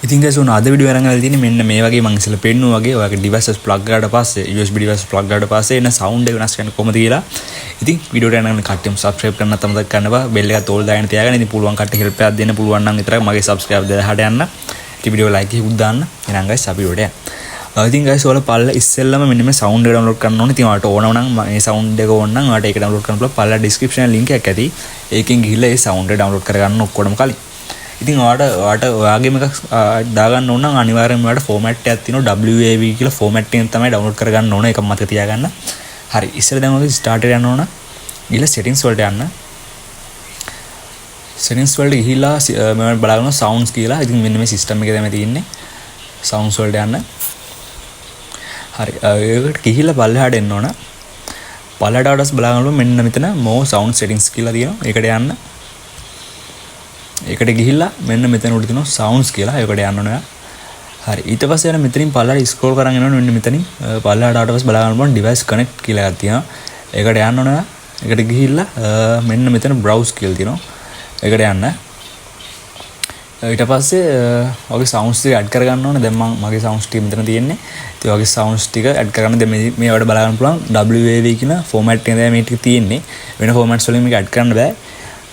ඉතින් guys ඔන්න අද වීඩියෝ අරන් ආලා තියෙන්නේ මෙන්න මේ වගේ මම ඉස්සෙල්ලා පෙන්නුවා වගේ ඔයාගේ devices plug කරාට පස්සේ USB device plug කරාට පස්සේ එන sound එක වෙනස් කරන්න කොහොමද කියලා. ඉතින් වීඩියෝට යන කට්ටියම subscribe කරන්න නැත්නම් මතක ගන්නවා. bell එකත් all දාගෙන තියාගන්න. ඉතින් පුළුවන් කට්ටිය help එකක් දෙන්න පුළුවන් නම් විතරක් මගේ subscribe 2000ට යන්න. ඉතින් වීඩියෝ like එකක් දාන්න. එහෙනම් guys අපි වීඩියෝට යන්න. ඉතින් guys ඔයාලා පල්ල ඉස්සෙල්ලාම මෙන්න මේ sound එක download කරන්න ඕනේ. ඉතින් ඔයාලට ඕන නම් මේ sound එක ඕන නම් ඔයාලට ඒක download කරන්න පුළුවන්. පල්ල description එකේ link එකක් ඇති. ඒකෙන් ගිහිල්ලා ඒ sound එක download කරගන්න ඔක්කොටම කලින්. ඉතින් ඔයාලට ඔයාගේම එකක් දාගන්න ඕන නම් අනිවාර්යෙන්ම ඔයාලට format එකක් තියෙනවා WAV කියලා format එකෙන් තමයි download කරගන්න ඕන. ඒක මතක තියාගන්න. හරි ඉස්සෙල්ලා දැන් ඔයාලා start එකට යන්න ඕන. ඊළඟ settings වලට යන්න. settings වලට ගිහිල්ලා මම බලනවා sounds කියලා. ඉතින් මෙන්න මේ system එකේ තමයි තියෙන්නේ. sounds වලට යන්න. හරි ඒකට ගිහිල්ලා පල්ලෙහාට එන්න ඕන. පල්ලෙහාට ආවස් බලගන්න මෙන්න මෙතන more sound settings කියලා තියෙනවා. ඒකට යන්න. ඒකට ගිහිල්ලා මෙන්න මෙතන උඩ තියෙනවා sounds කියලා. ඒකට යන්න ඕන. හරි ඊට පස්සේ යන මෙතනින් පල්ලෙහාට scroll කරන් යනවනේ මෙන්න මෙතනින් පල්ලෙහාට ආවට පස්සේ බලා ගන්න පුළුවන් device connect කියලා එකක් තියෙනවා. ඒකට යන්න ඕන. ඒකට ගිහිල්ලා මෙන්න මෙතන browse කියලා තියෙනවා. ඒකට යන්න. ඊට පස්සේ ඔයගේ sounds ටික add කරගන්න ඕනේ. දැන් මගේ sounds ටික මෙතන තියෙන්නේ. ඉතින් ඔයගේ sounds ටික add කරගන්න දැන් මේ වලට බලා ගන්න පුළුවන් WAV කියන format එකේ තමයි මේ ටික තියෙන්නේ. වෙන formats වලින් මේක add කරන්න බෑ.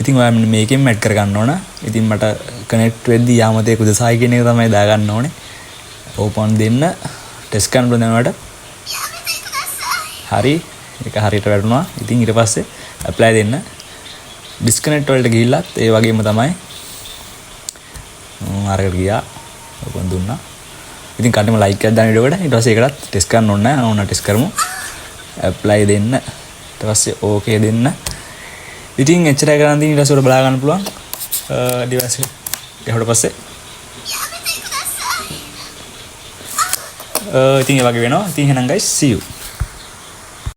ඉතින් ඔයා මේකෙන් add කරගන්න ඕන. ඉතින් මට connect වෙද්දී යාමතේ කුදසායි කියන එක තමයි දාගන්න ඕනේ. open දෙන්න test කරන්න බලන්න ඔයාලට. හරි. ඒක හරියට වැටුණා. ඉතින් ඊට පස්සේ apply දෙන්න. disconnect වලට ගිහිල්ලත් ඒ වගේම තමයි. අරකට ගියා. open දුන්නා. ඉතින් කඩේම like එකක් දාන්න වීඩියෝ එකට. ඊට පස්සේ ඒකටත් test කරන්න ඕනේ නැහැ. ඕන test කරමු. apply දෙන්න. ඊට පස්සේ okay දෙන්න. ඉතින් එච්චරයි කරන් තියෙන. ඊට පස්සේ උඩ බලා ගන්න පුළුවන් device එක. ඊට පස්සේ ඉතින් ඒ වගේ වෙනවා. ඉතින් එහෙනම් guys see you.